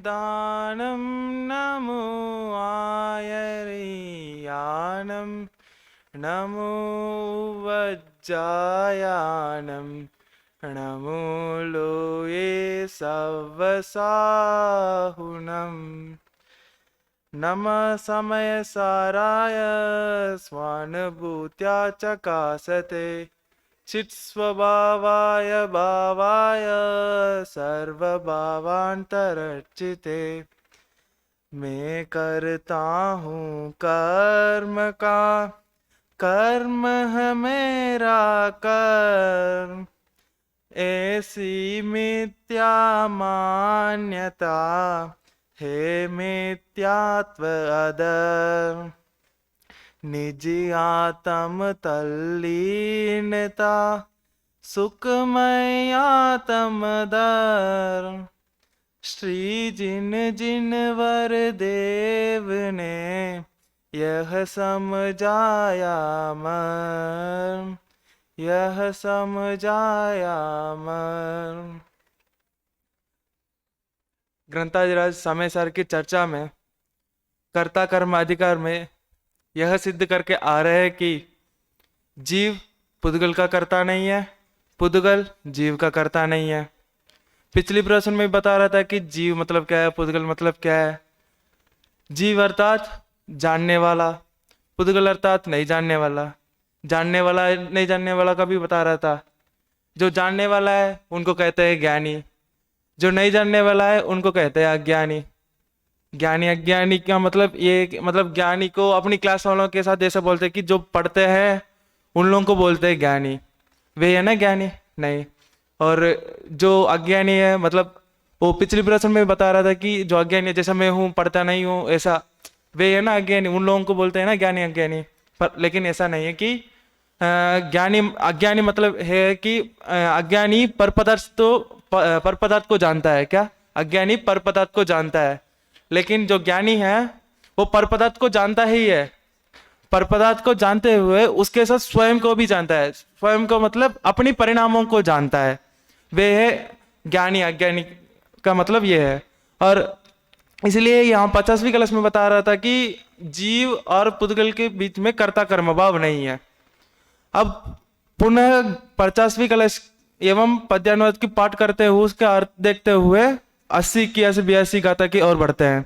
दानं नमो आयर्यानं नमो वज्जायानं नमो लोये सवसाहुनं नमः समयसाराय स्वानुभूत्या चकासते चित्स्वभावाय भावाय सर्वभावान्तरचिते मैं करता हूँ कर्म का कर्म है मेरा कर्म ऐसी मिथ्या मान्यता हे मिथ्यात्व अधर्म निज आत्म तल्लीनता सुखमय आत्म धर्म श्री जिन जिन वर देव ने यह समझाया मर्म यह समझाया मर्म। ग्रंथाधिराज सामेसर की चर्चा में कर्ता कर्म अधिकार में यह सिद्ध करके आ रहे हैं कि जीव पुद्गल का कर्ता नहीं है, पुद्गल जीव का कर्ता नहीं है। पिछली प्रश्न में बता रहा था कि जीव मतलब क्या है, पुद्गल मतलब क्या है। जीव अर्थात जानने वाला, पुद्गल अर्थात नहीं जानने वाला। जानने वाला नहीं जानने वाला का भी बता रहा था। जो जानने वाला है उनको कहते हैं ज्ञानी, जो नहीं जानने वाला है उनको कहते हैं अज्ञानी। ज्ञानी अज्ञानी का मतलब ये, मतलब ज्ञानी को अपनी क्लास वालों के साथ ऐसे बोलते हैं कि जो पढ़ते हैं उन लोगों को बोलते हैं ज्ञानी, वे है ना ज्ञानी नहीं। और जो अज्ञानी है मतलब वो पिछली प्रश्न में बता रहा था कि जो अज्ञानी है, जैसा मैं हूँ पढ़ता नहीं हूँ ऐसा, वे है ना अज्ञानी, उन लोगों को बोलते हैं ना ज्ञानी अज्ञानी। पर लेकिन ऐसा नहीं है कि ज्ञानी अज्ञानी मतलब है कि अज्ञानी पर पदार्थ को जानता है। क्या अज्ञानी पर पदार्थ को जानता है, लेकिन जो ज्ञानी है वो पर पदार्थ को जानता ही है। पर पदार्थ को जानते हुए उसके साथ स्वयं को भी जानता है। स्वयं को मतलब अपनी परिणामों को जानता है, वे है ज्ञानी। अज्ञानी का मतलब ये है। और इसलिए यहाँ 50वीं क्लास में बता रहा था कि जीव और पुद्गल के बीच में कर्ता कर्म भाव नहीं है। अब पुनः 50वीं क्लास एवं पद्यानुवाद की पाठ करते हुए उसका अर्थ देखते हुए 80 की 82 गाथा की ओर बढ़ते हैं।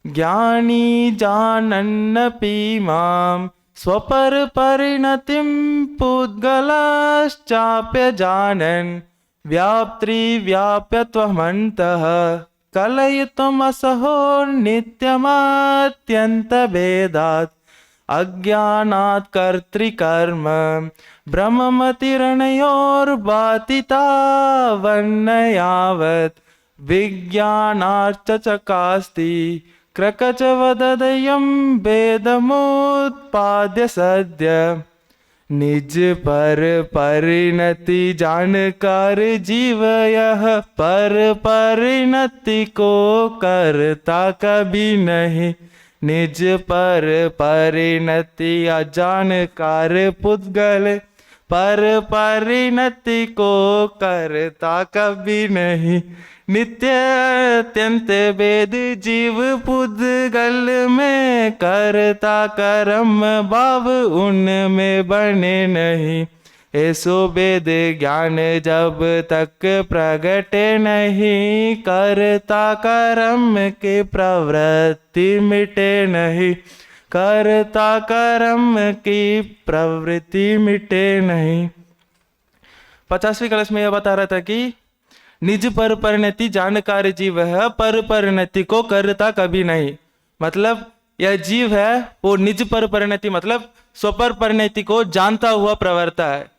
ज्ञानी जानन्नपि मां स्वपर परिणतिं पुद्गलश्चाप्य जानन् व्याप्ति व्याप्यत्वमन्तः कलयितुमसहो नित्यमात्यन्तभेदात् अज्ञानात् कर्तृकर्म ब्रह्ममतिरणयोर्भाति तावन्नयावत् विज्ञानाच्च चकास्ति क्रकच वददयं भेदमुत्पाद्य सद्य निज पर परिणति जानकार जीव यह पर परिणति को करता कभी नहीं। निज पर परिणति अजानकार पुद्गल पर परिणति को करता कभी नहीं। नित्य अत्यंत भेद जीव पुद्गल में करता कर्म भाव उनमें बने नहीं। ऐसो भेद ज्ञान जब तक प्रगटे नहीं करता कर्म की प्रवृत्ति मिटे नहीं। करता कर्म की प्रवृत्ति मिटे नहीं। 50वीं क्लास में यह बता रहा था कि निज पर परिणति जानकार जीव है पर परिणति को करता कभी नहीं। मतलब यह जीव है वो निज पर परिणति मतलब स्वपर परिणति को जानता हुआ प्रवर्ता है।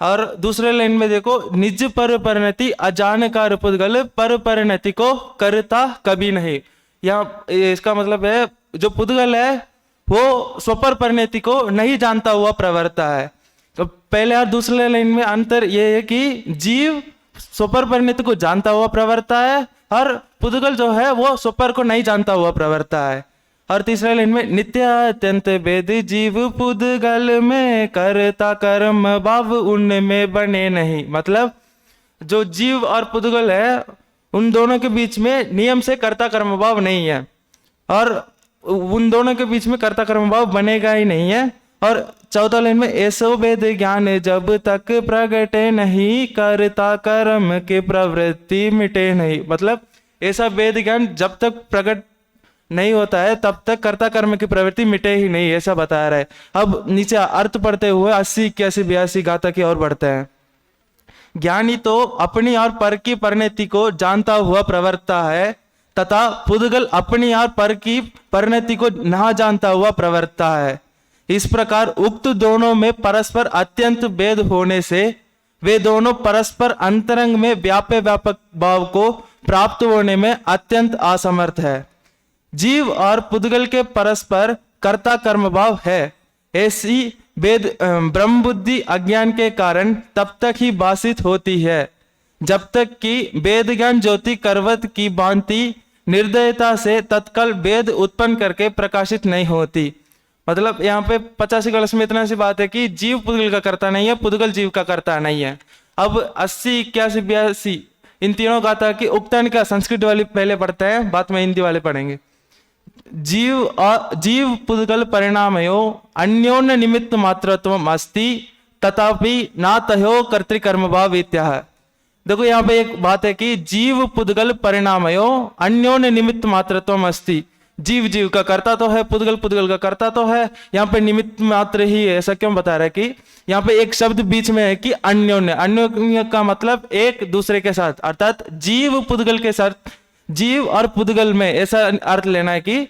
और दूसरे लाइन में देखो, निज पर परिणति अजानकार पुद्गल पर परिणति को करता कभी नहीं। यहाँ इसका मतलब है जो पुद्गल है वो स्वपर परिणति को नहीं जानता हुआ प्रवर्ता है। तो पहले और दूसरे लाइन में अंतर ये है कि जीव स्वपर परिणति को जानता हुआ प्रवर्ता है और पुद्गल जो है वो स्वपर को नहीं जानता हुआ प्रवर्ता है। और तीसरे लाइन में नित्य अत्यंत भेद जीव पुद्गल में करता कर्म भाव उनमें बने नहीं। मतलब जो जीव और पुद्गल है उन दोनों के बीच में नियम से कर्ता कर्म भाव नहीं है, और उन दोनों के बीच में कर्ता कर्म भाव बनेगा ही नहीं है। और 14 लाइन में ऐसो वेद ज्ञान जब तक प्रगटे नहीं, कर्ता कर्म की प्रवृत्ति मिटे नहीं। मतलब ऐसा वेद ज्ञान जब तक प्रकट नहीं होता है तब तक कर्ता कर्म की प्रवृत्ति मिटे ही नहीं, ऐसा बता रहा है। अब नीचे अर्थ पढ़ते हुए 80, 81, 82 गाथा की ओर बढ़ते हैं। ज्ञानी तो अपनी और पर की परिणति को जानता हुआ प्रवर्तता है, तथा पुद्गल अपनी और पर की परिणति को ना जानता हुआ प्रवर्तता है। इस प्रकार उक्त दोनों में परस्पर अत्यंत भेद होने से वे दोनों परस्पर अंतरंग में व्यापक भाव को प्राप्त होने में अत्यंत असमर्थ है। जीव और पुद्गल के परस्पर कर्ता कर्म भाव है, ऐसी वेद ब्रह्म बुद्धि अज्ञान के कारण तब तक ही भाषित होती है जब तक कि वेद ज्ञान ज्योति करवत की भांति निर्दयता से तत्काल वेद उत्पन्न करके प्रकाशित नहीं होती। मतलब यहाँ पे 85 कलश में इतना सी बात है कि जीव पुद्गल का कर्ता नहीं है, पुद्गल जीव का कर्ता नहीं है। अब 80, 81, 82 इन तीनों गाथा की उक्तानिका संस्कृत वाली पहले पढ़ते हैं, बाद में हिंदी वाले पढ़ेंगे। जीव पुद्गल परिणामयो अन्योन्य निमित्त मात्रत्वम अस्ति तथापि ना तयो कर्तृकर्म भाव इत्याह। देखो यहाँ पे एक बात है कि जीव पुद्गल परिणामयो अन्योन्य निमित्त मात्रत्वम अस्ति। जीव जीव का कर्ता तो है, पुद्गल पुद्गल का कर्ता तो है, यहाँ पे निमित्त मात्र ही है। ऐसा क्यों बता रहा है कि यहाँ पे एक शब्द बीच में है कि अन्योन्य। अन्योन्य का मतलब एक दूसरे के साथ, अर्थात जीव पुद्गल के साथ, जीव और पुद्गल में, ऐसा अर्थ लेना है कि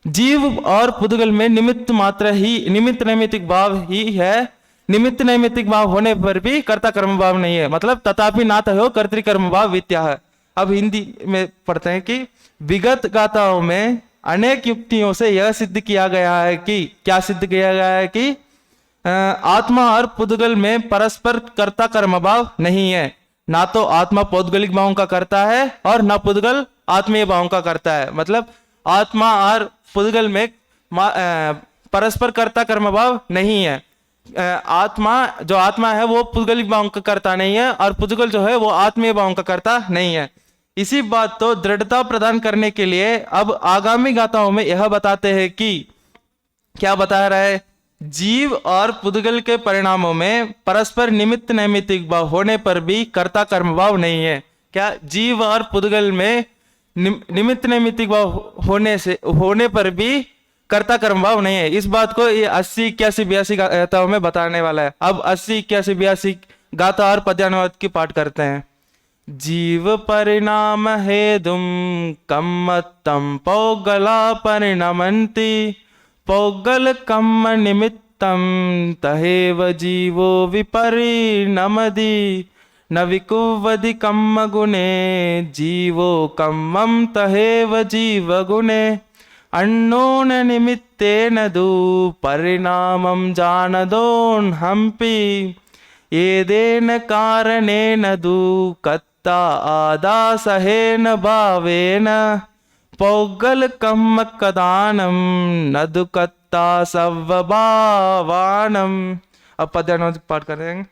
जीव और पुद्गल में निमित्त मात्र ही, निमित्त नैमित्तिक भाव ही है। निमित्त नैमित्तिक भाव होने पर भी कर्ता कर्म भाव नहीं है। मतलब तथापि ना तो कर्तृकर्म भाव विद्या है। अब हिंदी में पढ़ते हैं कि विगत गाथाओं में अनेक युक्तियों से यह सिद्ध किया गया है कि, क्या सिद्ध किया गया है कि आत्मा और पुद्गल में परस्पर कर्ता कर्म भाव नहीं है। ना तो आत्मा पौद्गलिक भावों का करता है और ना पुद्गल आत्मीय भावों का करता है। मतलब आत्मा और पुद्गल में परस्पर कर्ता कर्म भाव नहीं है। आत्मा जो आत्मा है वो पुद्गलिक भावों का करता नहीं है, और पुद्गल जो है वो आत्मीय भावों का करता नहीं है। इसी बात तो दृढ़ता प्रदान करने के लिए अब आगामी गाथाओं में यह बताते हैं कि, क्या बता रहा है, जीव और पुद्गल के परिणामों में परस्पर निमित्त नैमित्तिक भाव होने पर भी कर्ता कर्म भाव नहीं है। क्या जीव और पुद्गल में निमित्त नैमित्तिक भाव होने पर भी कर्ता कर्म भाव नहीं है। इस बात को ये 80, 81, 82 गाथाओं में बताने वाला है। अब 80, 81, 82 गाथा और पद्यानुवाद की पाठ करते हैं। जीव परिणाम हेदुम कम्मत्तम पौगला परिणमन्ति, पौगल कम्म निमित्तम तहेव जीवो विपरिणमति, न विकुवदि कम्म गुणे जीवो कम्मं तहेव जीव गुणे, अन्नोन निमित्तेन दु परिणामं जानदोन हम्पि, एदेन कारणेन दु कत्ता आदासहेन भावेन, पौगल कम्म कदानम न दु कत्ता सवभावानम। अब पद्यानुवाद पाठ करेंगे।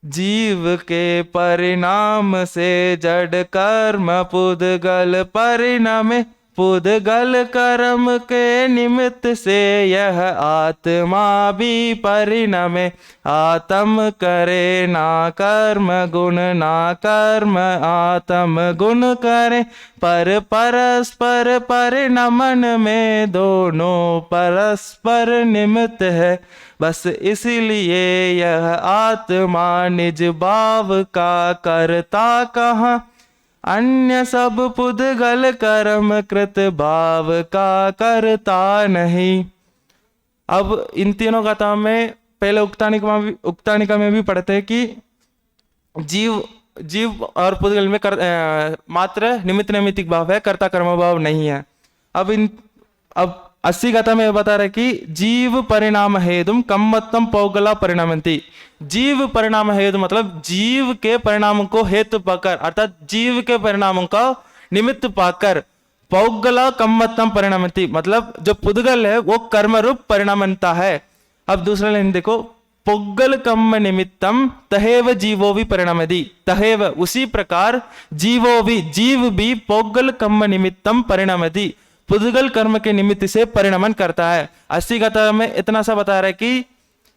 जीव के परिणाम से जड़ कर्म पुद्गल परिणमे, पुद्गल कर्म के निमित्त से यह आत्मा भी परिणमे, आत्म करे ना कर्म गुण ना कर्म आत्म गुण करे, पर परस्पर परिणमन में दोनों परस्पर निमित्त है, बस इसलिए यह आत्मा निज भाव का करता कहाँ, अन्य सब पुद्गल कर्म कृत भाव का करता नहीं। अब इन तीनों गाथाओं में पहले उक्तानिका में भी पढ़ते हैं कि जीव और पुद्गल में मात्र निमित्त नैमित्तिक भाव है, कर्ता कर्म भाव नहीं है। अब 80 गाथा में बता रहे कि जीव परिणाम हेतुम कम्मत्तम पौगला परिणामंती। जीव परिणाम हेतु मतलब जीव के परिणाम को हेतु पाकर, अर्थात जीव के परिणामों का निमित्त पाकर पौगला कम्मत्तम परिणामंती, मतलब जो पुद्गल है वो कर्म रूप परिणामता है। अब दूसरा लाइन देखो, पुद्गल कर्म निमित्तम तहेव जीवो भी परिणमति। तहेव उसी प्रकार जीवो भी जीव भी पुद्गल कर्म निमित्तम परिणमति, पुद्गल कर्म के निमित्त से परिणमन करता है। 80 गाथा में इतना सा बता रहा है कि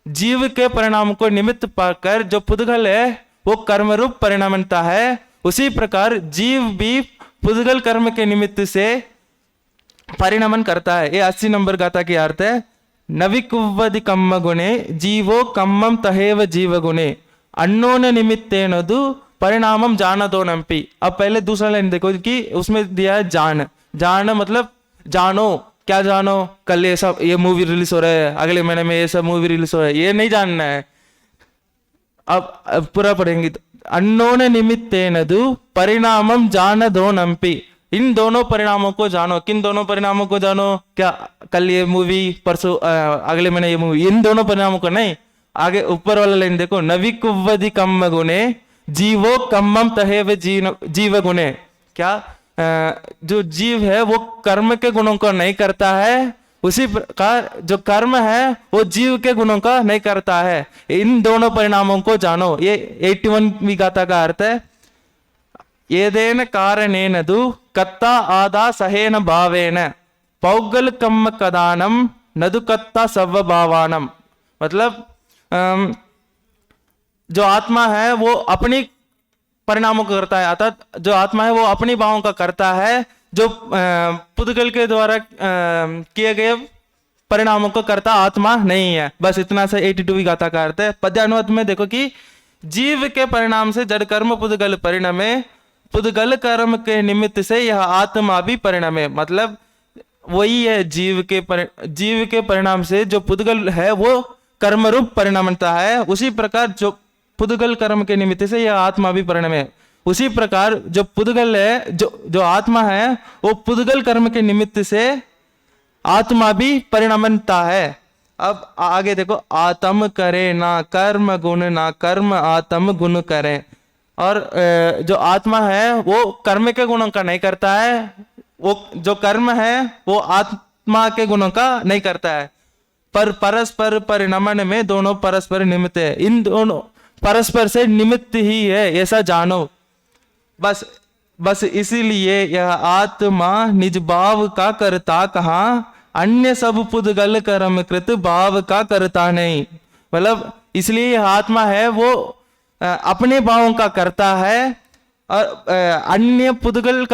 जीव के परिणाम को निमित्त पाकर जो पुद्गल है वो कर्म रूप परिणमता है, उसी प्रकार जीव भी पुद्गल कर्म के निमित्त से परिणमन करता है। ये 80 नंबर गाथा की अर्थ है। नविकुव्वदि कम्म गुणे जीवो कम्मम तहेव जीव गुणे अन्नोन निमित्तेनदु परिणामम जानतो नंपि। अब पहले दूसरा लाइन देखो कि उसमें दिया है जान। जान मतलब जानो, क्या जानो, कल ये मूवी रिलीज हो रहा है, अगले महीने में ये सब मूवी रिलीज हो रहा है, ये नहीं जानना है। अब पूरा पढ़ेंगे तो अन्नोन निमित्तेनदु परिणामम जानतो नंपि, इन दोनों परिणामों को जानो। किन दोनों परिणामों को जानो? क्या कल ये मूवी, परसों अगले महीने ये मूवी, इन दोनों परिणामों को नहीं। आगे ऊपर वाला लाइन देखो, नविकुव्वदि कम्म गुणे जीवो कम्मम तहेव जीव गुणे। क्या जो जीव है वो कर्म के गुणों को नहीं करता है, उसी प्रकार जो कर्म है वो जीव के गुणों का नहीं करता है। इन दोनों परिणामों को जानो। ये 81वीं गाथा का अर्थ है। येदेन कारणेन दु कत्ता आदा सहेन भावेन पौगल कम्म कदानम नदु कत्ता सव भावानम। मतलब जो आत्मा है वो अपनी परिणामों को करता है, अर्थात जो आत्मा है वो अपनी भावों का करता है, जो पुद्गल के द्वारा किए गए परिणामों को करता आत्मा नहीं है। बस इतना सा 82वीं गाथा का अर्थ है। पद्यानुवाद में देखो कि जीव के परिणाम से जड़ कर्म पुद्गल परिणमे, पुद्गल कर्म के निमित्त से यह आत्मा भी परिणमे। मतलब वही है जीव के परिणाम से जो पुद्गल है वो कर्म रूप परिणमता है, उसी प्रकार जो पुद्गल कर्म के निमित्त से यह आत्मा भी परिणमे। उसी प्रकार जो पुद्गल है, जो आत्मा है वो पुद्गल कर्म के निमित्त से आत्मा भी परिणमता है। अब आगे देखो, आत्म करे ना कर्म गुण, ना कर्म आत्म गुण करे। और जो आत्मा है वो कर्म के गुणों का नहीं करता है, वो जो कर्म है वो आत्मा के गुणों का नहीं करता है। पर परस्पर परिणमन में दोनों परस्पर निमित्त है, इन दोनों परस्पर से निमित्त ही है, ऐसा जानो। बस इसीलिए यह आत्मा निज भाव का करता कहा, अन्य सब पुद्गल कर्म कृत भाव का करता नहीं। मतलब इसलिए यह आत्मा है वो अपने भावों का करता है और अन्य पुद्गल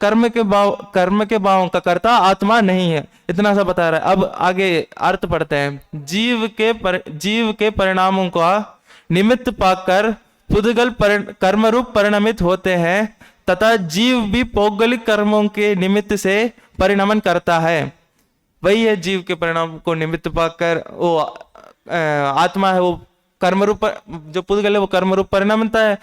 कर्म के भावों का करता आत्मा नहीं है। इतना सा बता रहा है। अब आगे अर्थ पढ़ते हैं। जीव के परिणामों का निमित्त पाकर पुद्गल कर्म रूप परिणमित होते हैं तथा जीव भी पौगलिक कर्मों के निमित्त से परिणमन करता है। वही है जीव के परिणाम को निमित्त पाकर वो आत्मा है वो कर्म रूप, जो पुद्गल है वो कर्म रूप परिणमता है,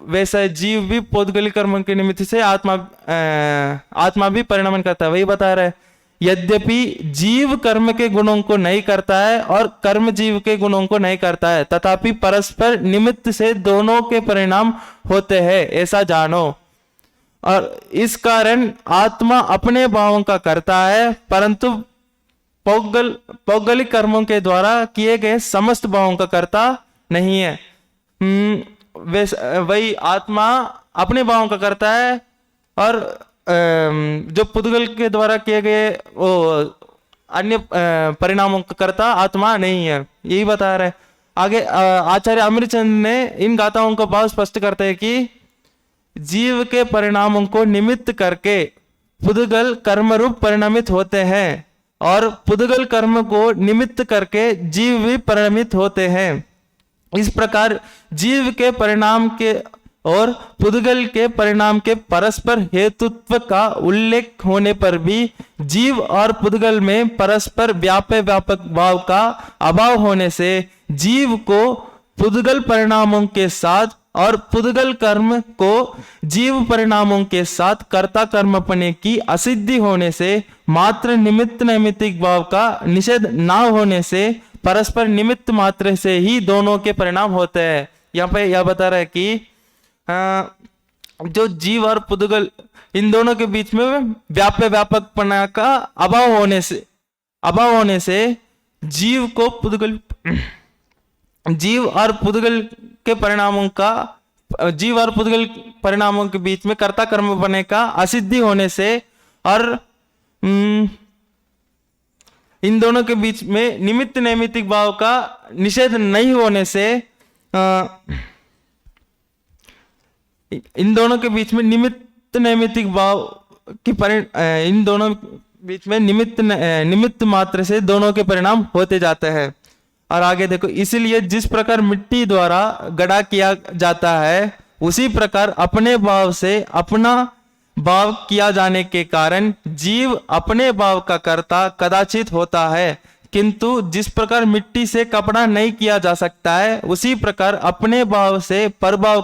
वैसा जीव भी पौगलिक कर्म के निमित्त से आत्मा भी परिणमन करता है। वही बता रहा है। यद्यपि जीव कर्म के गुणों को नहीं करता है और कर्म जीव के गुणों को नहीं करता है, तथापि परस्पर निमित्त से दोनों के परिणाम होते हैं, ऐसा जानो। और इस कारण आत्मा अपने भावों का करता है, परंतु पौगलिक कर्मों के द्वारा किए गए समस्त भावों का करता नहीं है। वही आत्मा अपने भावों का करता है और जो पुद्गल के द्वारा किए गए वो अन्य परिणामों का करता आत्मा नहीं है, यही बता रहे। आगे आचार्य अमृतचंद ने इन गाथाओं का भाव स्पष्ट करते हैं कि जीव के परिणामों को निमित्त करके पुद्गल कर्म रूप परिणमित होते हैं और पुद्गल कर्म को निमित्त करके जीव भी परिणमित होते हैं। इस प्रकार जीव के परिणाम के और पुद्गल के परिणाम के परस्पर हेतुत्व का उल्लेख होने पर भी जीव और पुद्गल में परस्पर व्यापक भाव का अभाव होने से जीव को पुद्गल परिणामों के साथ और पुद्गल कर्म को जीव परिणामों के साथ कर्ता कर्मपने की असिद्धि होने से मात्र निमित्त नैमित्तिक भाव का निषेध न होने से परस्पर निमित्त मात्र से ही दोनों के परिणाम होते हैं। यहाँ पे यह बता रहा है कि जो जीव और पुद्गल इन दोनों के बीच में व्यापकपना का अभाव होने से जीव को पुद्गल जीव और पुद्गल के परिणामों का जीव और पुद्गल परिणामों के बीच में कर्ता कर्म बनने का असिद्धि होने से और इन दोनों के बीच में निमित्त नैमित्तिक भाव का निषेध नहीं होने से इन दोनों के बीच में निमित्त नैमित्तिक भाव की इन दोनों बीच में निमित्त मात्र से दोनों के परिणाम होते जाते हैं। और आगे देखो, इसीलिए जिस प्रकार मिट्टी द्वारा गड़ा किया जाता है उसी प्रकार अपने भाव से अपना भाव किया जाने के कारण जीव अपने भाव का कर्ता कदाचित होता है, किंतु जिस प्रकार मिट्टी से कपड़ा नहीं किया जा सकता है उसी प्रकार अपने भाव से परभाव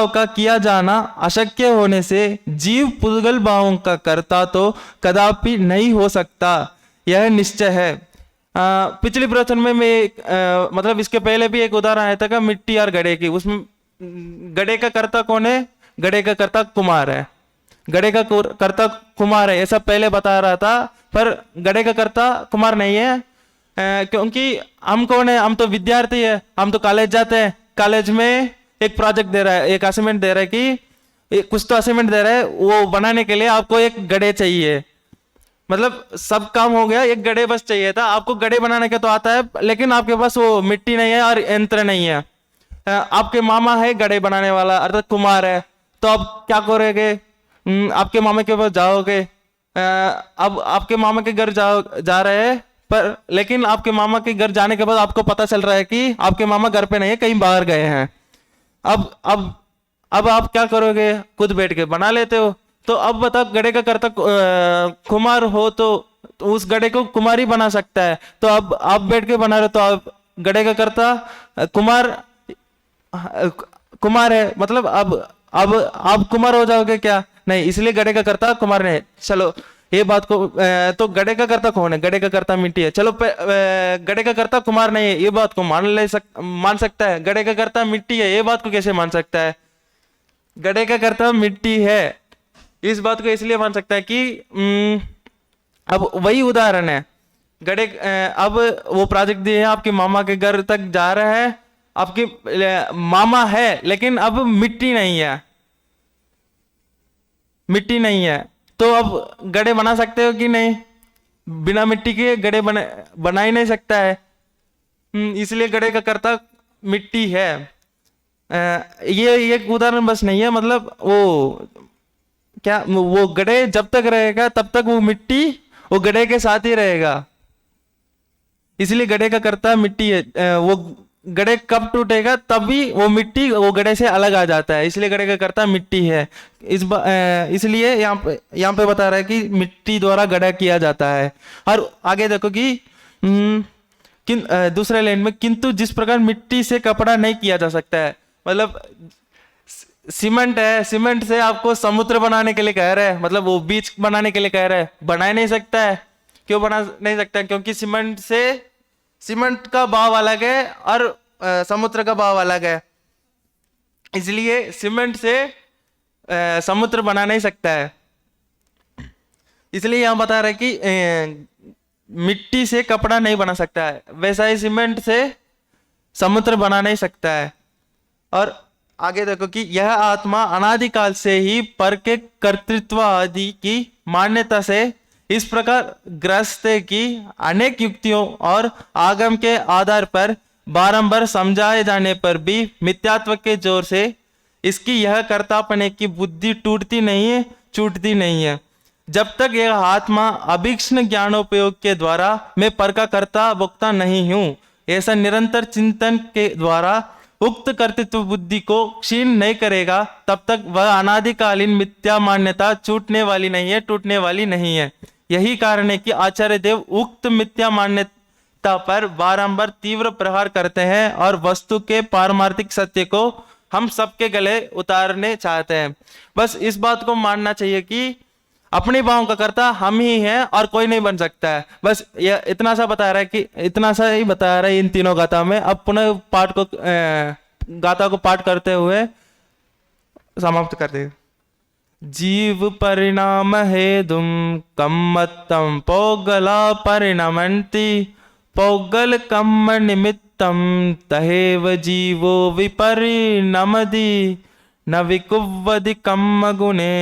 का किया जाना अशक्य होने से जीव पुद्गल भावों का कर्ता तो कदापि नहीं हो सकता, यह निश्चय है। पिछले प्रवचन में मैं मतलब इसके पहले भी एक उदाहरण आया था मिट्टी और घड़े की। उसमें घड़े का कर्ता कौन है? घड़े का कर्ता कुमार है। घड़े का कर्ता कुमार है ऐसा पहले बता रहा था, पर घड़े का कर्ता कुमार नहीं है। क्योंकि हम कौन है? हम तो विद्यार्थी है, हम तो कॉलेज जाते हैं। कॉलेज में एक प्रोजेक्ट दे रहा है, एक असाइनमेंट दे रहा है कि कुछ तो असाइनमेंट दे रहा है, वो बनाने के लिए आपको एक घड़े चाहिए। मतलब सब काम हो गया, एक घड़े बस चाहिए था। आपको घड़े बनाने का तो आता है, लेकिन आपके पास वो मिट्टी नहीं है और यंत्र नहीं है। आपके मामा है घड़े बनाने वाला अर्थात कुमार है, तो आप क्या करोगे? आपके मामा के पास जाओगे। अब आपके मामा के घर जा रहे हैं, पर लेकिन आपके मामा के घर जाने के बाद आपको पता चल रहा है कि आपके मामा घर पे नहीं है, कहीं बाहर गए हैं। अब आप क्या करोगे? खुद बैठ के बना लेते हो। तो अब बताओ, घड़े का कर्ता कुमार हो तो उस घड़े को कुमार ही बना सकता है। तो अब आप बैठ के बना रहे, तो आप घड़े का कर्ता कुमार है, मतलब अब आप कुमार हो जाओगे क्या? नहीं, इसलिए घड़े का कर्ता कुमार नहीं। चलो ये बात को तो घड़े का कर्ता कौन है? घड़े का कर्ता मिट्टी है। चलो घड़े का कर्ता कुमार नहीं है, ये बात को मान सकता है। घड़े का कर्ता मिट्टी है, ये बात को कैसे मान सकता है? घड़े का कर्ता मिट्टी है, इस बात को इसलिए मान सकता है कि अब वही उदाहरण है। घड़े अब वो प्रोजेक्ट दिए हैं, आपके मामा के घर तक जा रहा है। आपके मामा है लेकिन अब मिट्टी नहीं है, मिट्टी नहीं है। तो अब घड़े बना सकते हो कि नहीं? बिना मिट्टी के घड़े बना ही नहीं सकता है, इसलिए घड़े का कर्ता मिट्टी है। ये एक उदाहरण बस नहीं है, मतलब वो घड़े जब तक रहेगा तब तक वो मिट्टी वो घड़े के साथ ही रहेगा, इसलिए घड़े का कर्ता मिट्टी है। वो घड़े कब टूटेगा तभी वो मिट्टी वो घड़े से अलग आ जाता है, इसलिए घड़े का कर्ता मिट्टी है। इसलिए यहाँ पे बता रहा है कि मिट्टी द्वारा घड़ा किया जाता है। और आगे देखो कि दूसरे लाइन में, किंतु जिस प्रकार मिट्टी से कपड़ा नहीं किया जा सकता है, मतलब सीमेंट है, सीमेंट से आपको समुद्र बनाने के लिए कह रहे हैं, मतलब वो बीच बनाने के लिए कह रहे हैं, बना नहीं सकता है। क्यों बना नहीं सकता? क्योंकि सीमेंट का भाव अलग है और समुद्र का भाव अलग है, इसलिए सीमेंट से समुद्र बना नहीं सकता है। इसलिए यहां बता रहे कि मिट्टी से कपड़ा नहीं बना सकता है, वैसा ही सीमेंट से समुद्र बना नहीं सकता है। और आगे देखो कि यह आत्मा अनादिकाल से ही पर के कर्तृत्व आदि की मान्यता से इस प्रकार ग्रस्त है कि अनेक युक्तियों और आगम के आधार पर बारंबार समझाए जाने पर भी मिथ्यात्व के जोर से इसकी यह कर्तापने की बुद्धि टूटती नहीं है। जब तक यह आत्मा अभीक्ष्ण ज्ञानोपयोग के द्वारा मैं पर का कर्ता भोक्ता नहीं हूं, ऐसा निरंतर चिंतन के द्वारा उक्त कर्तृत्व बुद्धि को क्षीण नहीं करेगा, तब तक वह अनादिकालीन मिथ्या मान्यता टूटने वाली नहीं है। यही कारण है कि आचार्य देव उक्त मिथ्या मान्यता पर बारंबार तीव्र प्रहार करते हैं और वस्तु के पारमार्थिक सत्य को हम सबके गले उतारने चाहते हैं। बस इस बात को मानना चाहिए कि अपने भावों का कर्ता हम ही हैं और कोई नहीं बन सकता है। बस ये इतना सा ही बता रहा है इन तीनों गाथा में। अब पुनः गाथा को पाठ करते हुए समाप्त कर देंगे। जीव परिणाम हेदुम कम्मत्तम पौगला परिणमन्ति पौगल कम्म निमित्तम तहेव जीवो विपरिणमति न विकुव्वति कम्म गुणे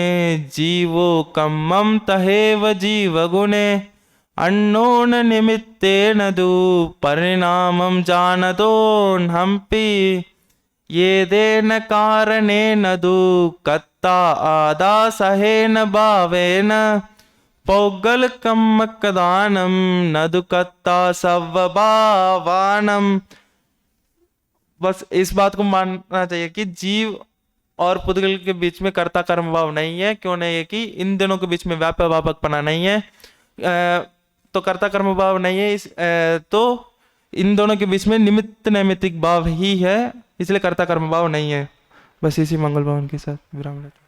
जीवो कम्मं तहेव जीव गुणे अन्नोन निमित्तेन दु परिणामं जानतोऽहमपि येदेन कारणेन दुःखता आदासहेन भावेन पौगलकम्मकदानं न दुःखता सवभावानम। बस इस बात को मानना चाहिए कि जीव और पुद्गल के बीच में कर्ता कर्म भाव नहीं है। क्यों नहीं है कि इन दोनों के बीच में व्यापक व्यापकपना नहीं है, तो कर्ता कर्म भाव नहीं है। तो इन दोनों के बीच में निमित्त नैमित्तिक भाव ही है, इसलिए कर्ता कर्म भाव नहीं है। बस इसी मंगल भावन के साथ विराम लेते हैं।